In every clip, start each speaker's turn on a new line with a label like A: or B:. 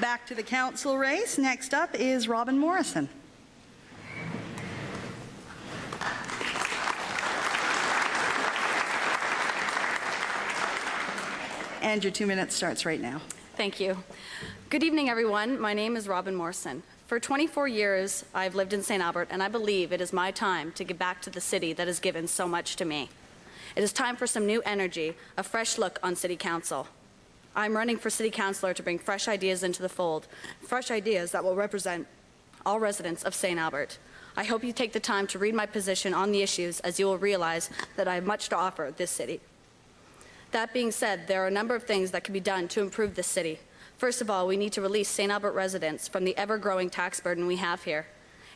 A: Back to the council race. Next up is Robin Morrison. And your 2 minutes starts right now.
B: Thank you. Good evening, everyone. My name is Robin Morrison. For 24 years, I've lived in St. Albert, and I believe it is my time to give back to the city that has given so much to me. It is time for some new energy, a fresh look on City Council. I'm running for City Councillor to bring fresh ideas into the fold, fresh ideas that will represent all residents of St. Albert. I hope you take the time to read my position on the issues, as you will realize that I have much to offer this city. That being said, there are a number of things that can be done to improve this city. First of all, we need to release St. Albert residents from the ever-growing tax burden we have here.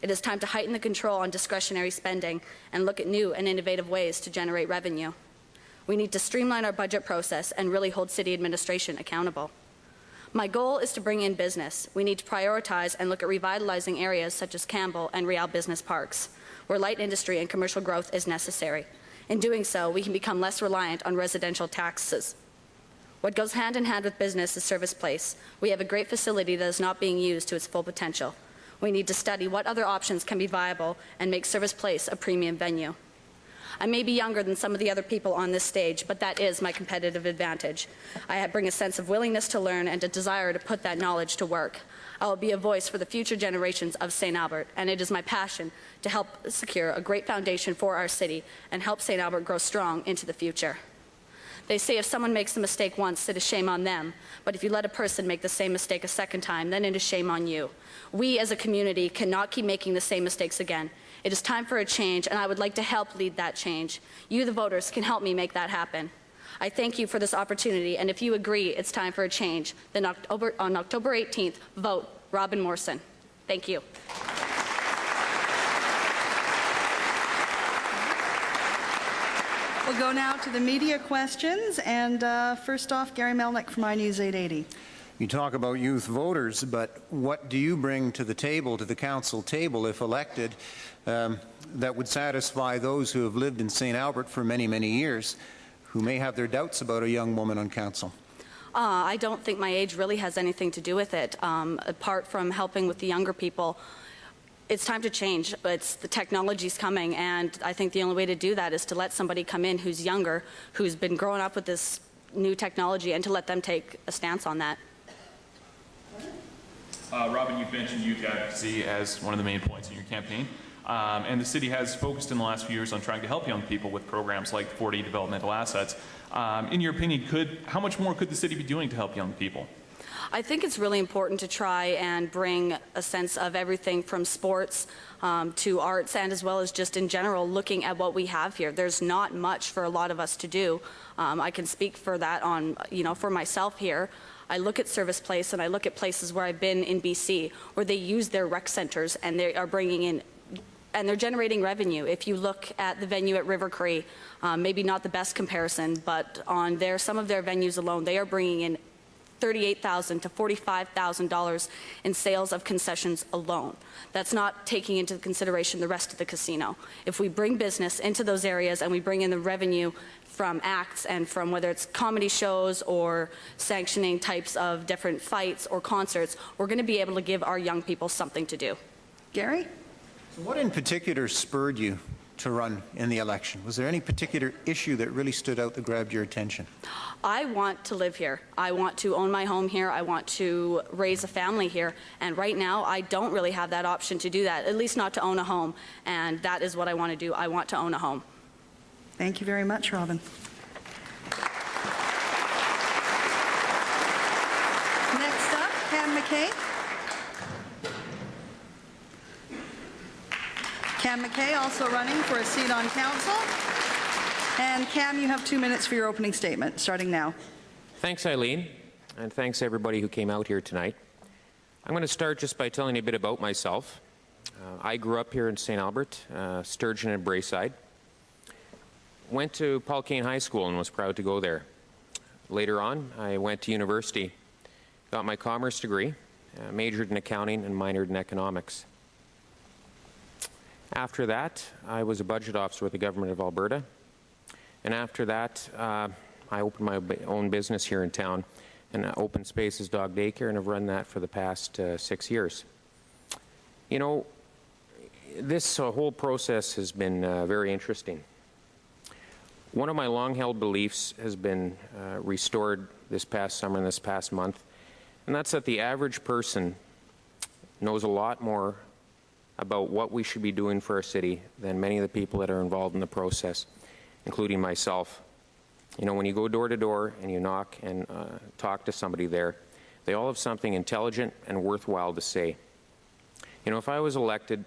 B: It is time to heighten the control on discretionary spending and look at new and innovative ways to generate revenue. We need to streamline our budget process and really hold city administration accountable. My goal is to bring in business. We need to prioritize and look at revitalizing areas such as Campbell and Real Business Parks, where light industry and commercial growth is necessary. In doing so, we can become less reliant on residential taxes. What goes hand in hand with business is Service Place. We have a great facility that is not being used to its full potential. We need to study what other options can be viable and make Service Place a premium venue. I may be younger than some of the other people on this stage, but that is my competitive advantage. I bring a sense of willingness to learn and a desire to put that knowledge to work. I will be a voice for the future generations of St. Albert, and it is my passion to help secure a great foundation for our city and help St. Albert grow strong into the future. They say if someone makes a mistake once, it is shame on them. But if you let a person make the same mistake a second time, then it is shame on you. We as a community cannot keep making the same mistakes again. It is time for a change, and I would like to help lead that change. You, the voters, can help me make that happen. I thank you for this opportunity, and if you agree it's time for a change, then on October 18th, vote Robin Morrison. Thank you.
A: We'll go now to the media questions, and first off, Gary Melnick from iNews 880.
C: You talk about youth voters, but what do you bring to the table, to the council table, if elected, that would satisfy those who have lived in St. Albert for many, many years, who may have their doubts about a young woman on council?
B: I don't think my age really has anything to do with it, apart from helping with the younger people. It's time to change. The technology's coming, and I think the only way to do that is to let somebody come in who's younger, who's been growing up with this new technology, and to let them take a stance on that.
D: Robin, you've mentioned youth advocacy as one of the main points in your campaign, and the city has focused in the last few years on trying to help young people with programs like 4D developmental assets. In your opinion, how much more could the city be doing to help young people?
B: I think it's really important to try and bring a sense of everything from sports to arts, and as well as just in general looking at what we have here. There's not much for a lot of us to do. I can speak for that on, for myself here. I look at Service Place and I look at places where I've been in BC where they use their rec centers and they are bringing in and they're generating revenue. If you look at the venue at River Cree, maybe not the best comparison, but on some of their venues alone, they are bringing in $38,000 to $45,000 in sales of concessions alone. That's not taking into consideration the rest of the casino. If we bring business into those areas and we bring in the revenue from acts and from whether it's comedy shows or sanctioning types of different fights or concerts, we're going to be able to give our young people something to do.
A: Gary?
C: So what in particular spurred you to run in the election? Was there any particular issue that really stood out that grabbed your attention?
B: I want to live here. I want to own my home here. I want to raise a family here. And right now, I don't really have that option to do that, at least not to own a home. And that is what I want to do. I want to own a home.
A: Thank you very much, Robin. Next up, Cam McKay. Cam McKay also running for a seat on council. And Cam, you have 2 minutes for your opening statement, starting now.
E: Thanks, Eileen, and thanks everybody who came out here tonight. I'm going to start just by telling you a bit about myself. I grew up here in St. Albert, Sturgeon and Braeside. Went to Paul Kane High School and was proud to go there. Later on, I went to university, got my commerce degree, majored in accounting and minored in economics. After that, I was a budget officer with the Government of Alberta. And after that, I opened my own business here in town and Open Spaces Dog Daycare, and have run that for the past 6 years. You know, this whole process has been very interesting. One of my long-held beliefs has been restored this past summer and this past month, and that's that the average person knows a lot more about what we should be doing for our city than many of the people that are involved in the process, including myself. You know, when you go door to door and you knock and talk to somebody there, they all have something intelligent and worthwhile to say. You know, if I was elected,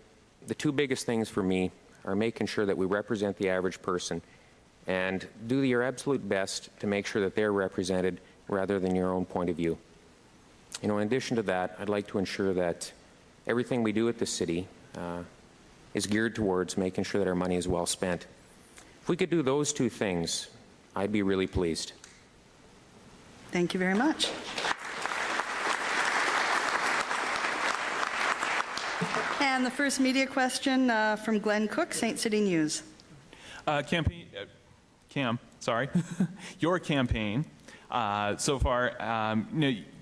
E: the two biggest things for me are making sure that we represent the average person and do your absolute best to make sure that they're represented rather than your own point of view. You know, in addition to that, I'd like to ensure that everything we do at the city is geared towards making sure that our money is well spent. If we could do those two things, I'd be really pleased.
A: Thank you very much. And the first media question from Glenn Cook, St. City News.
D: Cam, sorry. Your campaign so far,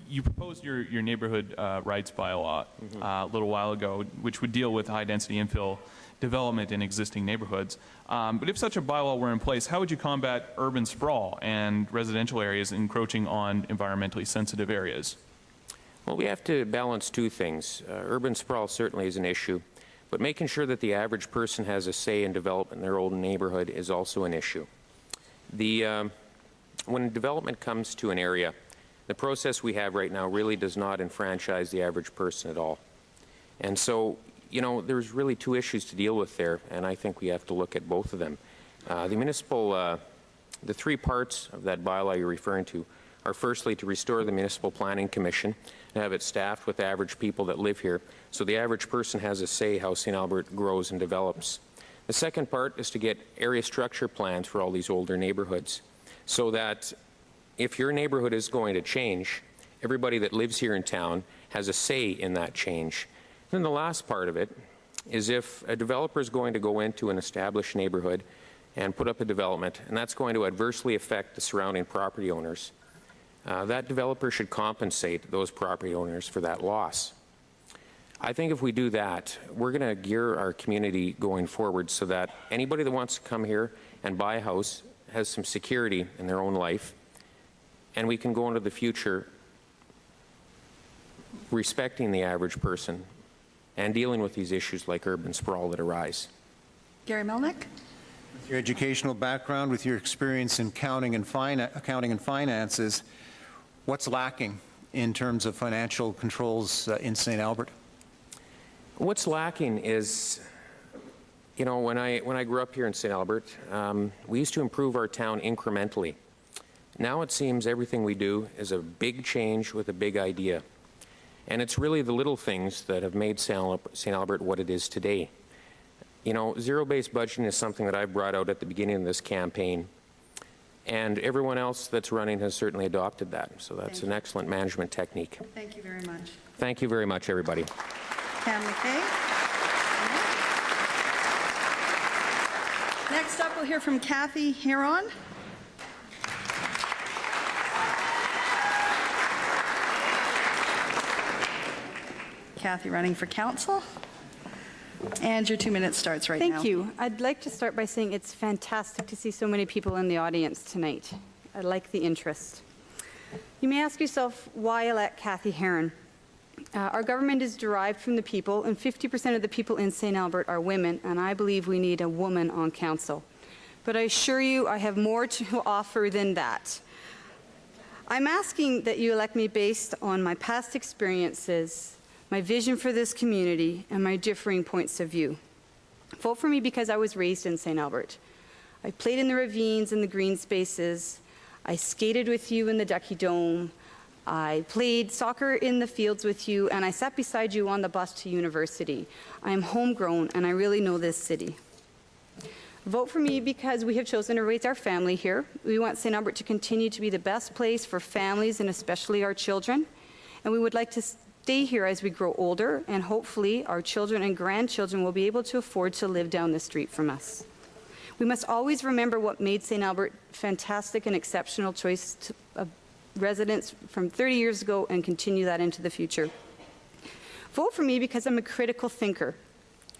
D: you proposed your neighborhood rights bylaw a little while ago, which would deal with high-density infill development in existing neighborhoods. But if such a bylaw were in place, how would you combat urban sprawl and residential areas encroaching on environmentally sensitive areas?
E: Well, we have to balance two things. Urban sprawl certainly is an issue, but making sure that the average person has a say in development in their own neighborhood is also an issue. When development comes to an area, the process we have right now really does not enfranchise the average person at all. And so, you know, there's really two issues to deal with there, and I think we have to look at both of them. The three parts of that bylaw you're referring to are firstly to restore the Municipal Planning Commission and have it staffed with average people that live here, so the average person has a say how St. Albert grows and develops. The second part is to get area structure plans for all these older neighborhoods, so that if your neighborhood is going to change, everybody that lives here in town has a say in that change. Then the last part of it is if a developer is going to go into an established neighborhood and put up a development, and that's going to adversely affect the surrounding property owners, that developer should compensate those property owners for that loss. I think if we do that, we're going to gear our community going forward so that anybody that wants to come here and buy a house has some security in their own life, and we can go into the future respecting the average person and dealing with these issues like urban sprawl that arise.
A: Gary Melnick.
C: With your educational background, with your experience in accounting and finances, what's lacking in terms of financial controls in St. Albert?
E: What's lacking is, you know, when I grew up here in St. Albert, we used to improve our town incrementally. Now it seems everything we do is a big change with a big idea. And it's really the little things that have made St. Albert what it is today. You know, zero-based budgeting is something that I brought out at the beginning of this campaign, and everyone else that's running has certainly adopted that. So that's an excellent management technique.
A: Thank you very much.
E: Thank you very much, everybody.
A: Cam McKay. Next up, we'll hear from Kathy Heron. Kathy running for council. And your 2 minutes starts right now.
F: Thank you. I'd like to start by saying it's fantastic to see so many people in the audience tonight. I like the interest. You may ask yourself, why elect Kathy Heron? Our government is derived from the people, and 50% of the people in St. Albert are women, and I believe we need a woman on council. But I assure you, I have more to offer than that. I'm asking that you elect me based on my past experiences, my vision for this community, and my differing points of view. Vote for me because I was raised in St. Albert. I played in the ravines and the green spaces. I skated with you in the Ducky Dome. I played soccer in the fields with you, and I sat beside you on the bus to university. I am homegrown, and I really know this city. Vote for me because we have chosen to raise our family here. We want St. Albert to continue to be the best place for families and especially our children. And we would like to stay here as we grow older, and hopefully our children and grandchildren will be able to afford to live down the street from us. We must always remember what made St. Albert fantastic and exceptional choice residents from 30 years ago and continue that into the future. Vote for me because I'm a critical thinker.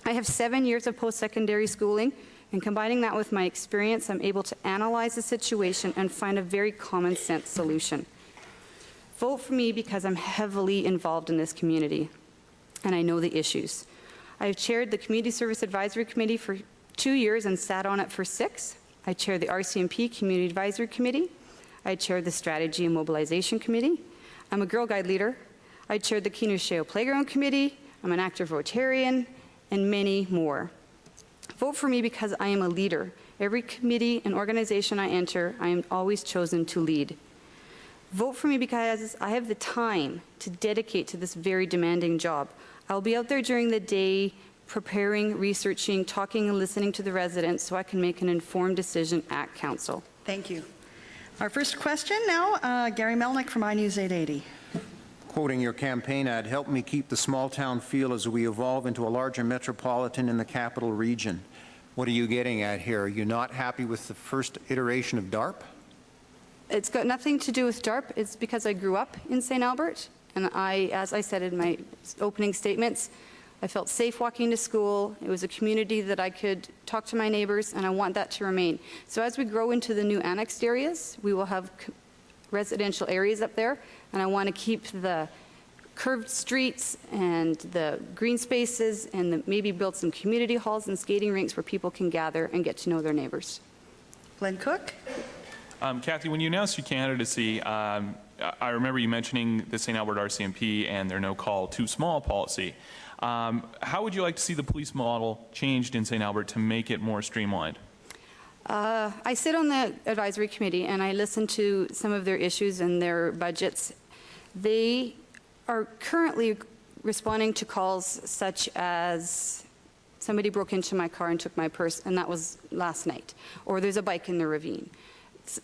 F: I have 7 years of post-secondary schooling, and combining that with my experience, I'm able to analyze the situation and find a very common sense solution. Vote for me because I'm heavily involved in this community, and I know the issues. I've chaired the Community Service Advisory Committee for 2 years and sat on it for 6. I chair the RCMP Community Advisory Committee. I chair the Strategy and Mobilization Committee. I'm a Girl Guide leader. I chaired the Keener-Sheo Playground Committee. I'm an active Rotarian, and many more. Vote for me because I am a leader. Every committee and organization I enter, I am always chosen to lead. Vote for me because I have the time to dedicate to this very demanding job. I'll be out there during the day, preparing, researching, talking, and listening to the residents so I can make an informed decision at council.
A: Thank you. Our first question now, Gary Melnick from iNews 880.
C: Quoting your campaign ad, help me keep the small town feel as we evolve into a larger metropolitan in the capital region. What are you getting at here? Are you not happy with the first iteration of DARP?
F: It's got nothing to do with DARP. It's because I grew up in St. Albert, and as I said in my opening statements, I felt safe walking to school. It was a community that I could talk to my neighbors, and I want that to remain. So as we grow into the new annexed areas, we will have residential areas up there, and I want to keep the curved streets and the green spaces and maybe build some community halls and skating rinks where people can gather and get to know their neighbors.
A: Glenn Cook.
D: Kathy, when you announced your candidacy, I remember you mentioning the St. Albert RCMP and their no call too small policy. How would you like to see the police model changed in St. Albert to make it more streamlined?
F: I sit on the advisory committee and I listen to some of their issues and their budgets. They are currently responding to calls such as somebody broke into my car and took my purse, and that was last night, or there's a bike in the ravine.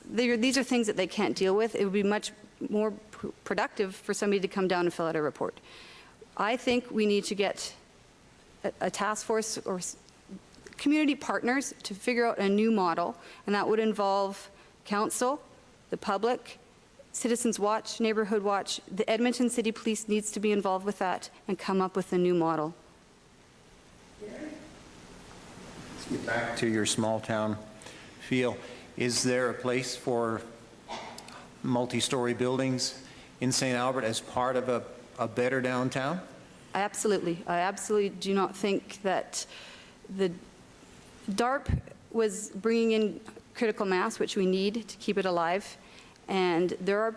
F: These are things that they can't deal with. It would be much more productive for somebody to come down and fill out a report. I think we need to get a task force or community partners to figure out a new model, and that would involve council, the public, Citizens Watch, Neighborhood Watch. The Edmonton City Police needs to be involved with that and come up with a new model.
C: Let's get back to your small town feel. Is there a place for multi-story buildings in St. Albert as part of a better downtown?
F: Absolutely. I absolutely do not think that the DARP was bringing in critical mass, which we need to keep it alive. And there are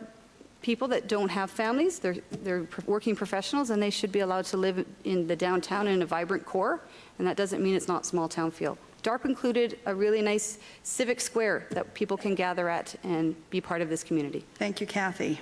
F: people that don't have families. They're working professionals, and they should be allowed to live in the downtown in a vibrant core. And that doesn't mean it's not small town feel. DARP included a really nice civic square that people can gather at and be part of this community.
A: Thank you, Kathy.